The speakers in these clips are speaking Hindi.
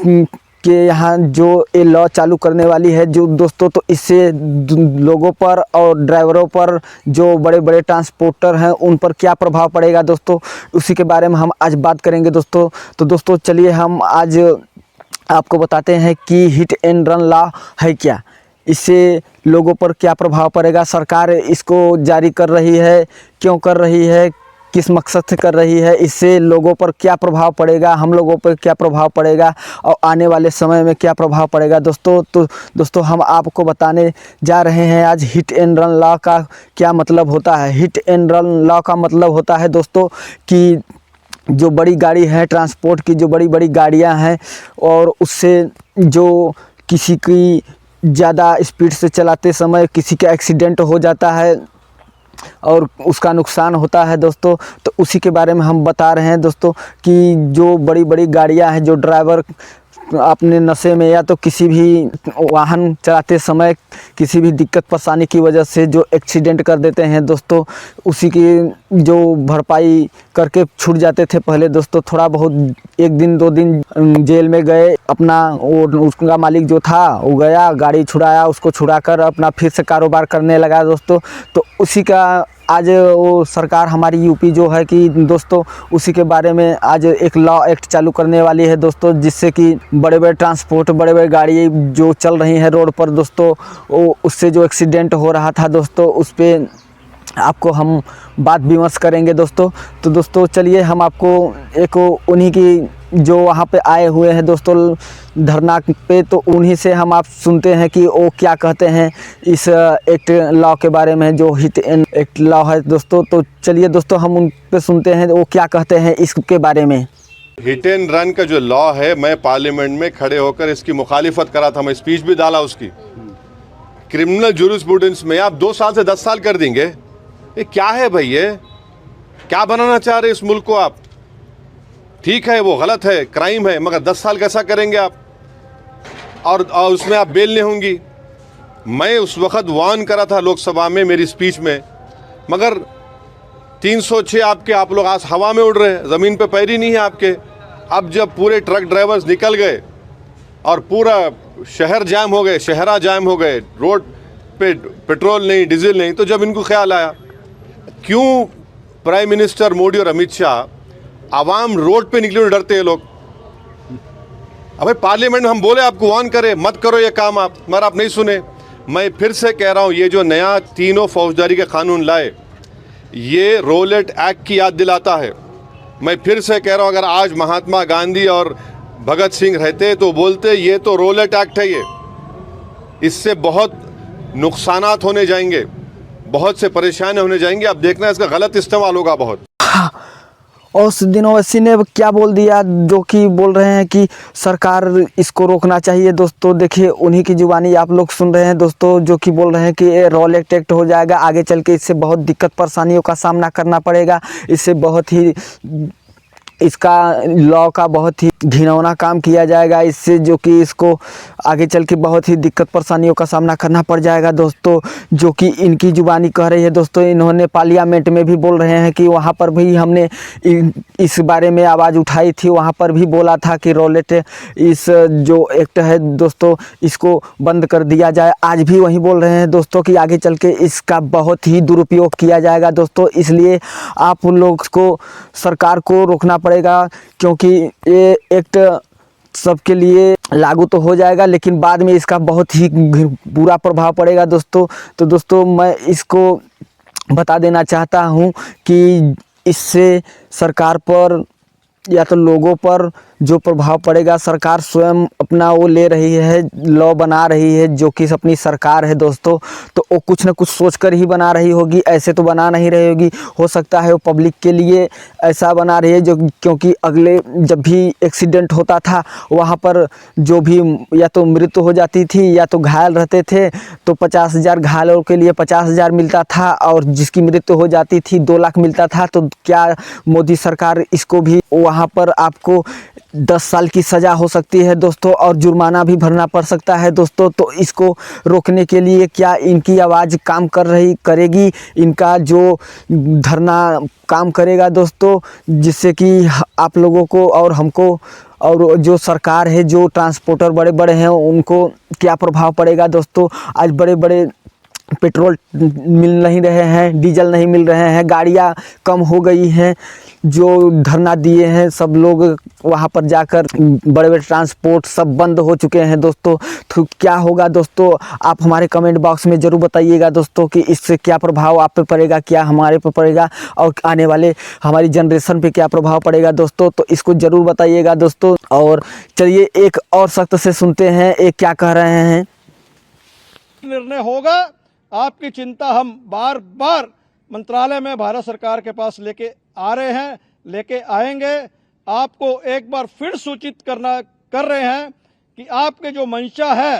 के यहाँ जो ये लॉ चालू करने वाली है जो दोस्तों, तो इससे लोगों पर और ड्राइवरों पर, जो बड़े बड़े ट्रांसपोर्टर हैं उन पर क्या प्रभाव पड़ेगा दोस्तों, उसी के बारे में हम आज बात करेंगे दोस्तों। तो दोस्तों चलिए हम आज आपको बताते हैं कि हिट एंड रन लॉ है क्या, इससे लोगों पर क्या प्रभाव पड़ेगा, सरकार इसको जारी कर रही है, क्यों कर रही है, किस मकसद से कर रही है, इससे लोगों पर क्या प्रभाव पड़ेगा, हम लोगों पर क्या प्रभाव पड़ेगा और आने वाले समय में क्या प्रभाव पड़ेगा दोस्तों। तो दोस्तों हम आपको बताने जा रहे हैं आज हिट एंड रन लॉ का क्या मतलब होता है। हिट एंड रन लॉ का मतलब होता है दोस्तों कि जो बड़ी गाड़ी है, ट्रांसपोर्ट की जो बड़ी बड़ी गाड़ियां हैं और उससे जो किसी की ज़्यादा स्पीड से चलाते समय किसी का एक्सीडेंट हो जाता है और उसका नुकसान होता है दोस्तों, तो उसी के बारे में हम बता रहे हैं दोस्तों कि जो बड़ी बड़ी गाड़ियां हैं, जो ड्राइवर अपने नशे में या तो किसी भी वाहन चलाते समय किसी भी दिक्कत परेशानी की वजह से जो एक्सीडेंट कर देते हैं दोस्तों, उसी की जो भरपाई करके छूट जाते थे पहले दोस्तों। थोड़ा बहुत एक दिन 2 दिन जेल में गए, अपना वो उसका मालिक जो था वो गया, गाड़ी छुड़ाया, उसको छुड़ाकर अपना फिर से कारोबार करने लगा दोस्तों। तो उसी का आज वो सरकार हमारी यूपी जो है कि दोस्तों, उसी के बारे में आज एक लॉ एक्ट चालू करने वाली है दोस्तों, जिससे कि बड़े बड़े ट्रांसपोर्ट, बड़े बड़े गाड़ी जो चल रही हैं रोड पर दोस्तों, वो उससे जो एक्सीडेंट हो रहा था दोस्तों, उस पर आपको हम बात विमर्श करेंगे दोस्तों। तो दोस्तों चलिए हम आपको एक उन्हीं की जो वहाँ पे आए हुए हैं दोस्तों धरना पे, तो उन्हीं से हम आप सुनते हैं कि वो क्या कहते हैं इस एक्ट लॉ के बारे में, जो हिट एंड एक्ट लॉ है दोस्तों। तो चलिए दोस्तों हम उन पे सुनते हैं वो क्या कहते हैं इसके बारे में। हिट एंड रन का जो लॉ है, मैं पार्लियामेंट में खड़े होकर इसकी मुखालिफत करा था, मैं स्पीच भी डाला उसकी। क्रिमिनल जूरिस्प्रूडेंस में आप 2 साल से 10 साल कर देंगे, ये क्या है भाई, ये क्या बनाना चाह रहे इस मुल्क को आप? ठीक है वो गलत है, क्राइम है, मगर 10 साल कैसा करेंगे आप? और उसमें आप बेल नहीं होंगी। मैं उस वक्त वार्न करा था लोकसभा में मेरी स्पीच में, मगर 306 आपके आप लोग आज हवा में उड़ रहे हैं, ज़मीन पे पैर ही नहीं है आपके। अब जब पूरे ट्रक ड्राइवर्स निकल गए और पूरा शहर जाम हो गए, शहरा जाम हो गए, रोड पे पेट्रोल नहीं, डीजल नहीं, तो जब इनको ख्याल आया क्यों प्राइम मिनिस्टर मोदी और अमित शाह आवाम रोड पे निकले डरते हैं लोग। अबे पार्लियामेंट में हम बोले आपको वार्न करें मत करो ये काम आप, मगर आप नहीं सुने। मैं फिर से कह रहा हूँ, ये जो नया तीनों फौजदारी के कानून लाए, ये रोलेट एक्ट की याद दिलाता है। मैं फिर से कह रहा हूँ, अगर आज महात्मा गांधी और भगत सिंह रहते तो बोलते ये तो रोलेट एक्ट है, ये इससे बहुत नुकसानात होने जाएंगे, बहुत से परेशानी होने जाएंगे। अब देखना इसका गलत इस्तेमाल होगा बहुत। और उस दिन ओवैसी ने क्या बोल दिया, जो कि बोल रहे हैं कि सरकार इसको रोकना चाहिए दोस्तों। देखिए उन्हीं की जुबानी आप लोग सुन रहे हैं दोस्तों, जो कि बोल रहे हैं कि ये रोलेट एक्ट हो जाएगा, आगे चल के इससे बहुत दिक्कत परेशानियों का सामना करना पड़ेगा, इससे बहुत ही इसका लॉ का बहुत ही घिनौना काम किया जाएगा, इससे जो कि इसको आगे चल के बहुत ही दिक्कत परेशानियों का सामना करना पड़ जाएगा दोस्तों, जो कि इनकी जुबानी कह रही है दोस्तों। इन्होंने पार्लियामेंट में भी बोल रहे हैं कि वहाँ पर भी हमने इस बारे में आवाज़ उठाई थी, वहाँ पर भी बोला था कि रोलेट इस जो एक्ट है दोस्तों इसको बंद कर दिया जाए। आज भी वही बोल रहे हैं दोस्तों कि आगे चल के इसका बहुत ही दुरुपयोग किया जाएगा दोस्तों, इसलिए आप लोग को सरकार को रोकना पड़ेगा, क्योंकि ये एक्ट सबके लिए लागू तो हो जाएगा लेकिन बाद में इसका बहुत ही बुरा प्रभाव पड़ेगा दोस्तों। तो दोस्तों मैं इसको बता देना चाहता हूँ कि इससे सरकार पर या तो लोगों पर जो प्रभाव पड़ेगा, सरकार स्वयं अपना वो ले रही है, लॉ बना रही है, जो कि अपनी सरकार है दोस्तों, तो वो कुछ ना कुछ सोच कर ही बना रही होगी, ऐसे तो बना नहीं रही होगी। हो सकता है वो पब्लिक के लिए ऐसा बना रही है, जो क्योंकि अगले जब भी एक्सीडेंट होता था वहाँ पर जो भी या तो मृत्यु हो जाती थी या तो घायल रहते थे, तो 50,000 घायलों के लिए 50,000 मिलता था, और जिसकी मृत्यु हो जाती थी 2 लाख मिलता था। तो क्या मोदी सरकार इसको भी वहाँ पर आपको 10 साल की सज़ा हो सकती है दोस्तों, और जुर्माना भी भरना पड़ सकता है दोस्तों। तो इसको रोकने के लिए क्या इनकी आवाज़ काम करेगी, इनका जो धरना काम करेगा दोस्तों, जिससे कि आप लोगों को और हमको और जो सरकार है, जो ट्रांसपोर्टर बड़े बड़े हैं, उनको क्या प्रभाव पड़ेगा दोस्तों। आज बड़े बड़े पेट्रोल मिल नहीं रहे हैं, डीजल नहीं मिल रहे हैं, गाड़ियाँ कम हो गई हैं। जो धरना दिए हैं सब लोग, वहाँ पर जाकर बड़े बड़े ट्रांसपोर्ट सब बंद हो चुके हैं दोस्तों। तो क्या होगा दोस्तों, आप हमारे कमेंट बॉक्स में ज़रूर बताइएगा दोस्तों कि इससे क्या प्रभाव आप पे पड़ेगा, क्या हमारे पे पड़ेगा और आने वाले हमारी जनरेशन पे क्या प्रभाव पड़ेगा दोस्तों। तो इसको ज़रूर बताइएगा दोस्तों। और चलिए एक और सख्त से सुनते हैं, एक क्या कह रहे हैं। निर्णय होगा, आपकी चिंता हम बार बार मंत्रालय में भारत सरकार के पास लेके आ रहे हैं, लेके आएंगे। आपको एक बार फिर सूचित कर रहे हैं कि आपके जो मंशा है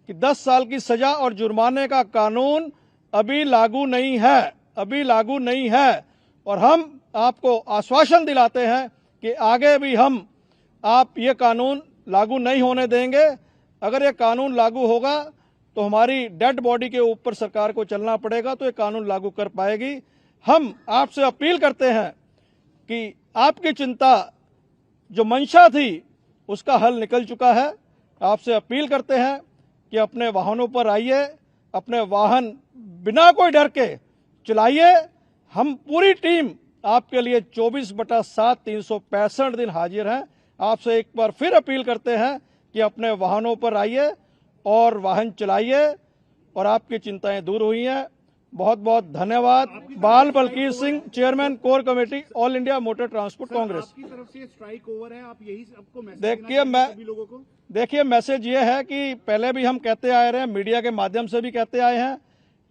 कि 10 साल की सजा और जुर्माने का कानून अभी लागू नहीं है, और हम आपको आश्वासन दिलाते हैं कि आगे भी हम आप ये कानून लागू नहीं होने देंगे। अगर ये कानून लागू होगा तो हमारी डेड बॉडी के ऊपर सरकार को चलना पड़ेगा, तो ये कानून लागू कर पाएगी। हम आपसे अपील करते हैं कि आपकी चिंता जो मंशा थी उसका हल निकल चुका है। आपसे अपील करते हैं कि अपने वाहनों पर आइए, अपने वाहन बिना कोई डर के चलाइए। हम पूरी टीम आपके लिए 24/7 365 दिन हाजिर हैं। आपसे एक बार फिर अपील करते हैं कि अपने वाहनों पर आइए और वाहन चलाइए, और आपकी चिंताएं दूर हुई हैं। बहुत बहुत धन्यवाद। Bal Balkir Singh, chairman core committee, all India motor transport congress. आपकी तरफ से स्ट्राइक ओवर है, आप यही सबको मैसेज देखिए मैसेज ये है कि पहले भी हम कहते आए रहे हैं, मीडिया के माध्यम से भी कहते आए हैं,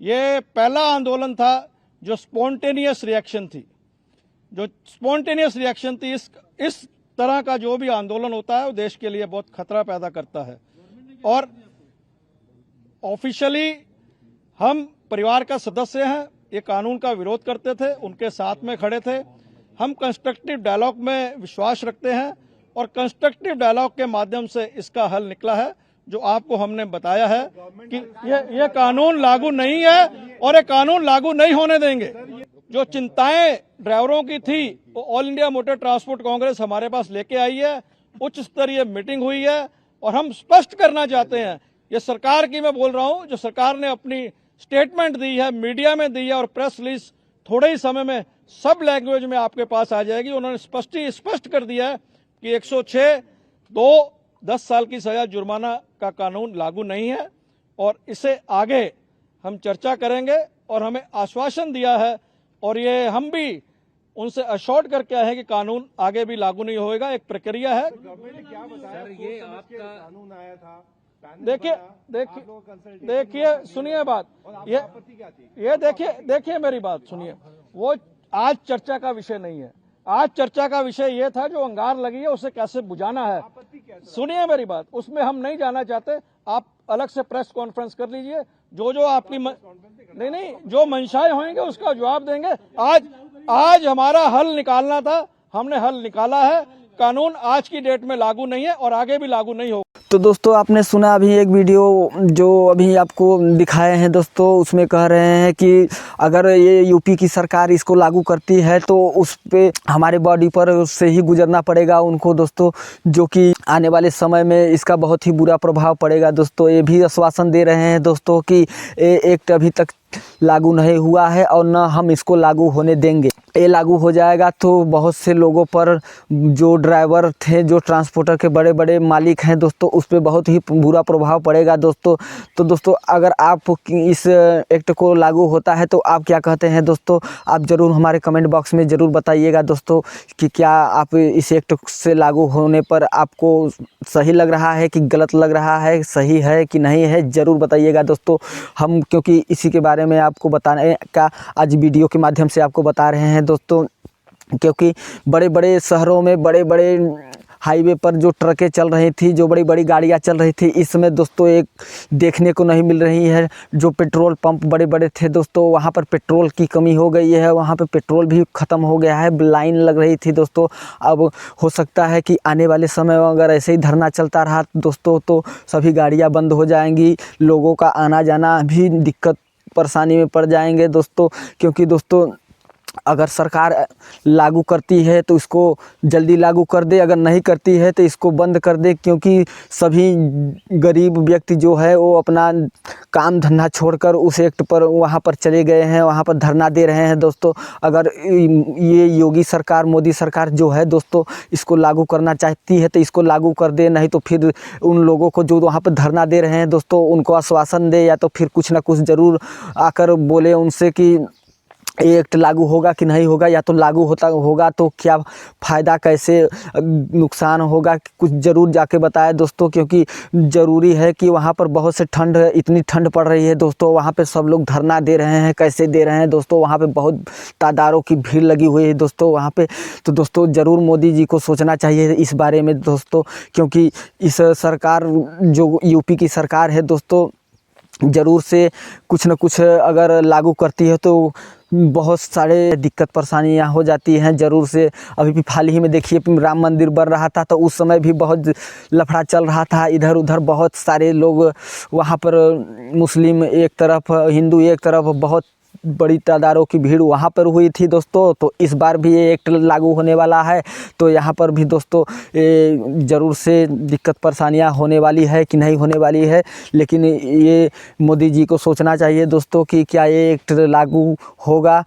ये पहला आंदोलन था जो स्पॉन्टेनियस रिएक्शन थी। इस तरह का जो भी आंदोलन होता है वो देश के लिए बहुत खतरा पैदा करता है। और ऑफिशियली हम परिवार का सदस्य हैं, ये कानून का विरोध करते थे, उनके साथ में खड़े थे। हम कंस्ट्रक्टिव डायलॉग में विश्वास रखते हैं, और कंस्ट्रक्टिव डायलॉग के माध्यम से इसका हल निकला है, जो आपको हमने बताया है कि ये कानून लागू नहीं है और ये कानून लागू नहीं होने देंगे। जो चिंताएं ड्राइवरों की थी वो all India motor transport Congress हमारे पास लेके आई है। उच्च स्तरीय मीटिंग हुई है, और हम स्पष्ट करना चाहते हैं, ये सरकार की मैं बोल रहा हूं, जो सरकार ने अपनी स्टेटमेंट दी है, मीडिया में दी है, और प्रेस रिलीज थोड़े ही समय में सब लैंग्वेज में आपके पास आ जाएगी। उन्होंने स्पष्ट कर दिया है कि 106(2) 10 साल की सजा जुर्माना का कानून लागू नहीं है, और इसे आगे हम चर्चा करेंगे। और हमें आश्वासन दिया है, और ये हम भी उनसे अश्योर्ड करके आए हैं कि कानून आगे भी लागू नहीं होएगा, एक प्रक्रिया है। ये आपका कानून आया था, देखिए सुनिए बात, ये देखिए मेरी बात सुनिए। वो आज चर्चा का विषय नहीं है। आज चर्चा का विषय ये था जो अंगार लगी है उसे कैसे बुझाना है। सुनिए मेरी बात, उसमें हम नहीं जाना चाहते। आप अलग से प्रेस कॉन्फ्रेंस कर लीजिए, जो आपकी नहीं जो मंशाएं होंगे उसका जवाब देंगे। आज हमारा हल निकालना था, हमने हल निकाला है। कानून आज की डेट में लागू नहीं है और आगे भी लागू नहीं होगा। तो दोस्तों आपने सुना अभी एक वीडियो जो अभी आपको दिखाए हैं दोस्तों, उसमें कह रहे हैं कि अगर ये यूपी की सरकार इसको लागू करती है तो उस पे हमारे बॉडी पर उससे ही गुजरना पड़ेगा उनको दोस्तों, जो कि आने वाले समय में इसका बहुत ही बुरा प्रभाव पड़ेगा दोस्तों। ये भी आश्वासन दे रहे हैं दोस्तों कि ये एक्ट अभी तक लागू नहीं हुआ है और न हम इसको लागू होने देंगे। ये लागू हो जाएगा तो बहुत से लोगों पर, जो ड्राइवर थे, जो ट्रांसपोर्टर के बड़े बड़े मालिक हैं दोस्तों, उस पर बहुत ही बुरा प्रभाव पड़ेगा दोस्तों। तो दोस्तों अगर आप इस एक्ट को लागू होता है तो आप क्या कहते हैं दोस्तों, आप ज़रूर हमारे कमेंट बॉक्स में ज़रूर बताइएगा दोस्तों कि क्या आप इस एक्ट से लागू होने पर आपको सही लग रहा है कि गलत लग रहा है, सही है कि नहीं है, ज़रूर बताइएगा दोस्तों। हम क्योंकि इसी के बारे में आपको बताने का आज वीडियो के माध्यम से आपको बता रहे हैं दोस्तों, क्योंकि बड़े बड़े शहरों में बड़े बड़े हाईवे पर जो ट्रकें चल रही थी, जो बड़ी बड़ी गाड़ियां चल रही थी, इसमें दोस्तों एक देखने को नहीं मिल रही है। जो पेट्रोल पंप बड़े बड़े थे दोस्तों, वहां पर पेट्रोल की कमी हो गई है, वहां पर पेट्रोल भी ख़त्म हो गया है, लाइन लग रही थी दोस्तों। अब हो सकता है कि आने वाले समय में अगर ऐसे ही धरना चलता रहा दोस्तों तो सभी गाड़ियाँ बंद हो जाएंगी, लोगों का आना जाना भी दिक्कत परेशानी में पड़ जाएंगे दोस्तों। क्योंकि दोस्तों अगर सरकार लागू करती है तो इसको जल्दी लागू कर दे, अगर नहीं करती है तो इसको बंद कर दे, क्योंकि सभी गरीब व्यक्ति जो है वो अपना काम धंधा छोड़कर उस एक्ट पर वहाँ पर चले गए हैं, वहाँ पर धरना दे रहे हैं दोस्तों। अगर ये योगी सरकार, मोदी सरकार जो है दोस्तों, इसको लागू करना चाहती है तो इसको लागू कर दे, नहीं तो फिर उन लोगों को जो वहाँ पर धरना दे रहे हैं दोस्तों उनको आश्वासन दे, या तो फिर कुछ ना कुछ ज़रूर आकर बोले उनसे कि ये एक्ट लागू होगा कि नहीं होगा, या तो लागू होगा तो क्या फ़ायदा, कैसे नुकसान होगा, कुछ ज़रूर जाके बताएं दोस्तों, क्योंकि ज़रूरी है कि वहाँ पर बहुत से ठंड, इतनी ठंड पड़ रही है दोस्तों, वहाँ पे सब लोग धरना दे रहे हैं। कैसे दे रहे हैं दोस्तों, वहाँ पे बहुत तादारों की भीड़ लगी हुई है दोस्तों वहाँ पे। तो दोस्तों ज़रूर मोदी जी को सोचना चाहिए इस बारे में दोस्तों, क्योंकि इस सरकार जो यूपी की सरकार है दोस्तों, ज़रूर से कुछ न कुछ अगर लागू करती है तो बहुत सारे दिक्कत परेशानियाँ हो जाती हैं ज़रूर से। अभी भी हाल ही में देखिए राम मंदिर बन रहा था, तो उस समय भी बहुत लफड़ा चल रहा था, इधर उधर बहुत सारे लोग वहाँ पर, मुस्लिम एक तरफ, हिंदू एक तरफ, बहुत बड़ी तादादों की भीड़ वहाँ पर हुई थी दोस्तों। तो इस बार भी ये एक्ट लागू होने वाला है, तो यहाँ पर भी दोस्तों ज़रूर से दिक्कत परेशानियाँ होने वाली है कि नहीं होने वाली है, लेकिन ये मोदी जी को सोचना चाहिए दोस्तों कि क्या ये एक्ट लागू होगा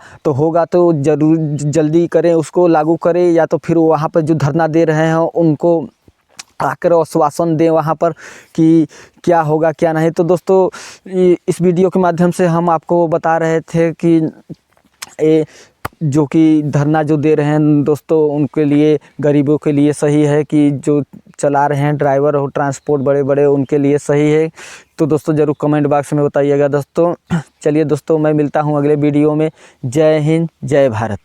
तो ज़रूर जल्दी करें, उसको लागू करें, या तो फिर वहाँ पर जो धरना दे रहे हैं उनको आकर आश्वासन दें वहाँ पर कि क्या होगा क्या नहीं। तो दोस्तों इस वीडियो के माध्यम से हम आपको बता रहे थे कि ये जो कि धरना जो दे रहे हैं दोस्तों उनके लिए, गरीबों के लिए सही है, कि जो चला रहे हैं ड्राइवर हो ट्रांसपोर्ट बड़े बड़े, उनके लिए सही है। तो दोस्तों ज़रूर कमेंट बॉक्स में बताइएगा दोस्तों। चलिए दोस्तों, मैं मिलता हूँ अगले वीडियो में। जय हिंद, जय भारत।